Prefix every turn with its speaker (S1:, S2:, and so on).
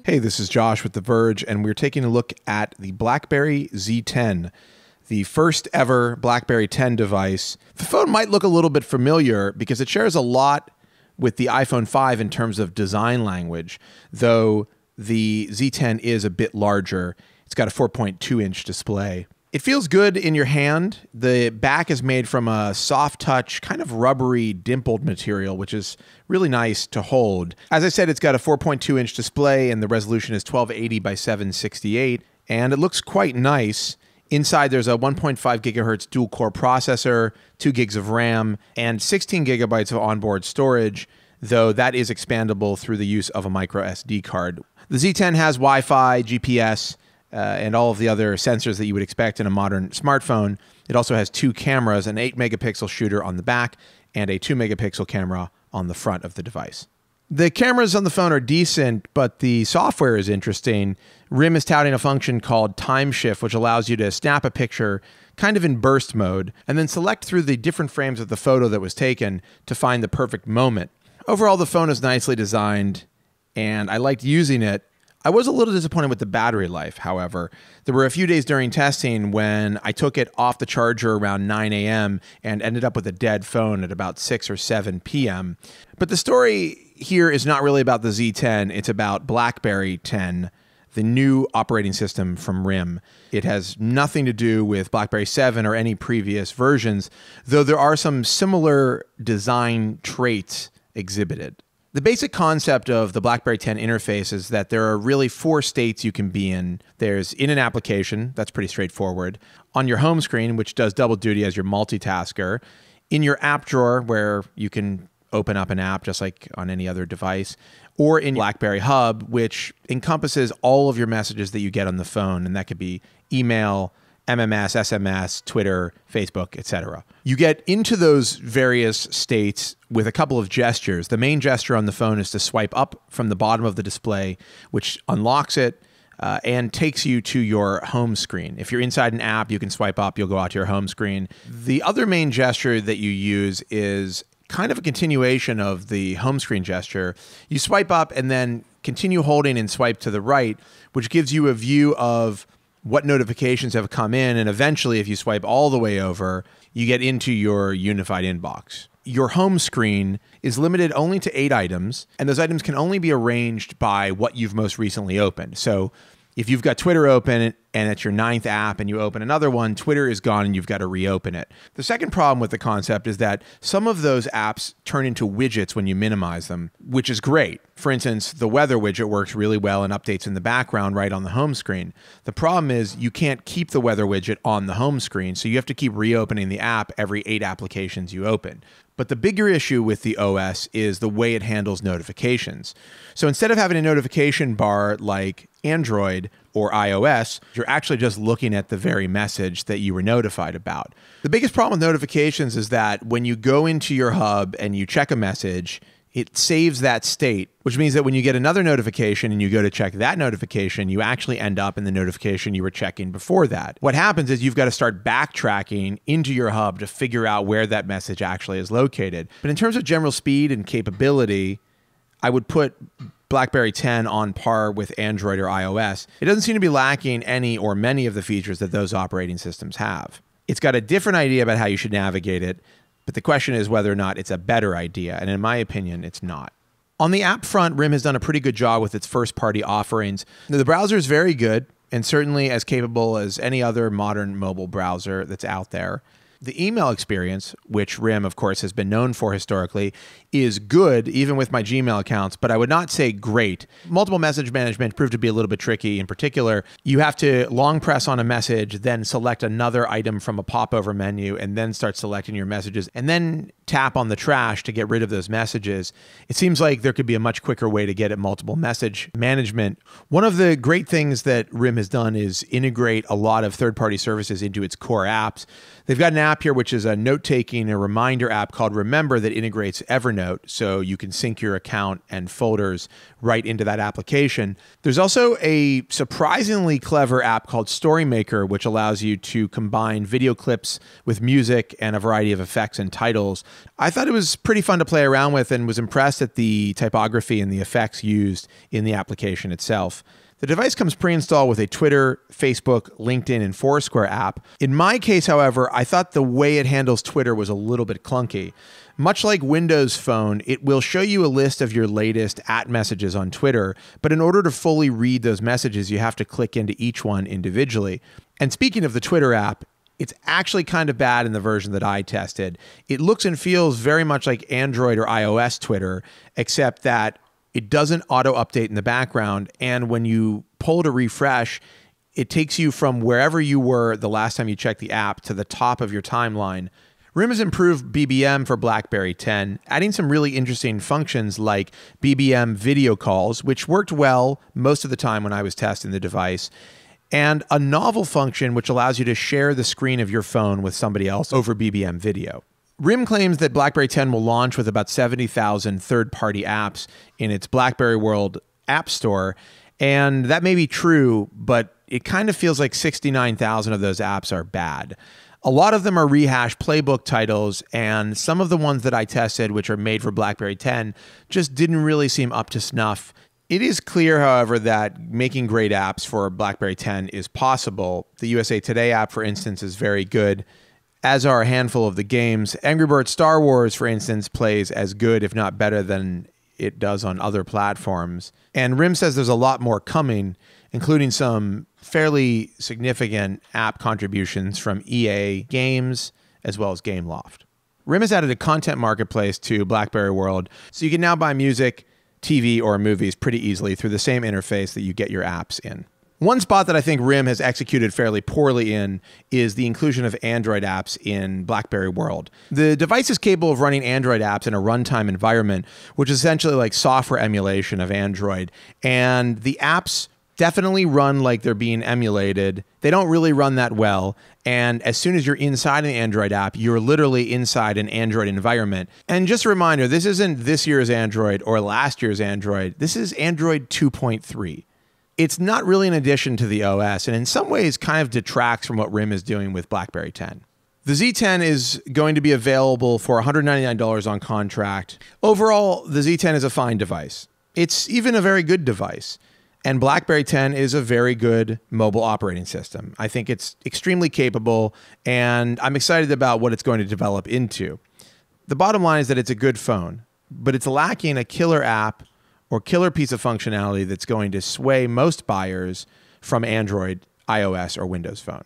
S1: Hey, this is Josh with The Verge, and we're taking a look at the BlackBerry Z10, the first ever BlackBerry 10 device. The phone might look a little bit familiar because it shares a lot with the iPhone 5 in terms of design language, though the Z10 is a bit larger. It's got a 4.2-inch display. It feels good in your hand. The back is made from a soft touch, kind of rubbery, dimpled material, which is really nice to hold. As I said, it's got a 4.2-inch display and the resolution is 1280 by 768, and it looks quite nice. Inside, there's a 1.5 gigahertz dual-core processor, 2 gigs of RAM, and 16 gigabytes of onboard storage, though that is expandable through the use of a micro SD card. The Z10 has Wi-Fi, GPS, and all of the other sensors that you would expect in a modern smartphone. It also has 2 cameras, an 8-megapixel shooter on the back and a 2-megapixel camera on the front of the device. The cameras on the phone are decent, but the software is interesting. RIM is touting a function called Time Shift, which allows you to snap a picture kind of in burst mode, and then select through the different frames of the photo that was taken to find the perfect moment. Overall, the phone is nicely designed, and I liked using it. I was a little disappointed with the battery life, however. There were a few days during testing when I took it off the charger around 9 a.m. and ended up with a dead phone at about 6 or 7 p.m. But the story here is not really about the Z10, it's about BlackBerry 10, the new operating system from RIM. It has nothing to do with BlackBerry 7 or any previous versions, though there are some similar design traits exhibited. The basic concept of the BlackBerry 10 interface is that there are really 4 states you can be in. There's in an application, that's pretty straightforward. On your home screen, which does double duty as your multitasker. In your app drawer, where you can open up an app just like on any other device. Or in BlackBerry Hub, which encompasses all of your messages that you get on the phone. And that could be email, MMS, SMS, Twitter, Facebook, etc. You get into those various states with a couple of gestures. The main gesture on the phone is to swipe up from the bottom of the display, which unlocks it and takes you to your home screen. If you're inside an app, you can swipe up, you'll go out to your home screen. The other main gesture that you use is kind of a continuation of the home screen gesture. You swipe up and then continue holding and swipe to the right, which gives you a view of what notifications have come in, and eventually, if you swipe all the way over, you get into your unified inbox. Your home screen is limited only to 8 items, and those items can only be arranged by what you've most recently opened. So if you've got Twitter open and it's your 9th app and you open another one, Twitter is gone and you've got to reopen it. The second problem with the concept is that some of those apps turn into widgets when you minimize them, which is great. For instance, the weather widget works really well and updates in the background right on the home screen. The problem is you can't keep the weather widget on the home screen, so you have to keep reopening the app every 8 applications you open. But the bigger issue with the OS is the way it handles notifications. So instead of having a notification bar like Android or iOS, you're actually just looking at the very message that you were notified about. The biggest problem with notifications is that when you go into your hub and you check a message, it saves that state, which means that when you get another notification and you go to check that notification, you actually end up in the notification you were checking before that. What happens is you've got to start backtracking into your hub to figure out where that message actually is located. But in terms of general speed and capability, I would put BlackBerry 10 on par with Android or iOS. It doesn't seem to be lacking any or many of the features that those operating systems have. It's got a different idea about how you should navigate it, but the question is whether or not it's a better idea, and in my opinion, it's not. On the app front, RIM has done a pretty good job with its first-party offerings. The browser is very good, and certainly as capable as any other modern mobile browser that's out there. The email experience, which RIM, of course, has been known for historically, is good, even with my Gmail accounts, but I would not say great. Multiple message management proved to be a little bit tricky. In particular, you have to long press on a message, then select another item from a popover menu, and then start selecting your messages, and then tap on the trash to get rid of those messages. It seems like there could be a much quicker way to get at multiple message management. One of the great things that RIM has done is integrate a lot of third-party services into its core apps. They've got an app here, which is a note-taking, a reminder app called Remember that integrates Evernote, so you can sync your account and folders right into that application. There's also a surprisingly clever app called Storymaker, which allows you to combine video clips with music and a variety of effects and titles. I thought it was pretty fun to play around with and was impressed at the typography and the effects used in the application itself. The device comes pre-installed with a Twitter, Facebook, LinkedIn, and Foursquare app. In my case, however, I thought the way it handles Twitter was a little bit clunky. Much like Windows Phone, it will show you a list of your latest @messages on Twitter, but in order to fully read those messages, you have to click into each one individually. And speaking of the Twitter app, it's actually kind of bad in the version that I tested. It looks and feels very much like Android or iOS Twitter, except that it doesn't auto-update in the background, and when you pull to refresh, it takes you from wherever you were the last time you checked the app to the top of your timeline. RIM has improved BBM for BlackBerry 10, adding some really interesting functions like BBM video calls, which worked well most of the time when I was testing the device, and a novel function which allows you to share the screen of your phone with somebody else over BBM video. RIM claims that BlackBerry 10 will launch with about 70,000 third-party apps in its BlackBerry World App Store, and that may be true, but it kind of feels like 69,000 of those apps are bad. A lot of them are rehashed playbook titles, and some of the ones that I tested, which are made for BlackBerry 10, just didn't really seem up to snuff. It is clear, however, that making great apps for BlackBerry 10 is possible. The USA Today app, for instance, is very good, as are a handful of the games. Angry Birds Star Wars, for instance, plays as good, if not better, than it does on other platforms. And RIM says there's a lot more coming, including some fairly significant app contributions from EA Games, as well as Gameloft. RIM has added a content marketplace to BlackBerry World, so you can now buy music, TV, or movies pretty easily through the same interface that you get your apps in. One spot that I think RIM has executed fairly poorly in is the inclusion of Android apps in BlackBerry World. The device is capable of running Android apps in a runtime environment, which is essentially like software emulation of Android. And the apps definitely run like they're being emulated. They don't really run that well. And as soon as you're inside an Android app, you're literally inside an Android environment. And just a reminder, this isn't this year's Android or last year's Android. This is Android 2.3. It's not really an addition to the OS, and in some ways kind of detracts from what RIM is doing with BlackBerry 10. The Z10 is going to be available for $199 on contract. Overall, the Z10 is a fine device. It's even a very good device. And BlackBerry 10 is a very good mobile operating system. I think it's extremely capable, and I'm excited about what it's going to develop into. The bottom line is that it's a good phone, but it's lacking a killer app or killer piece of functionality that's going to sway most buyers from Android, iOS, or Windows Phone.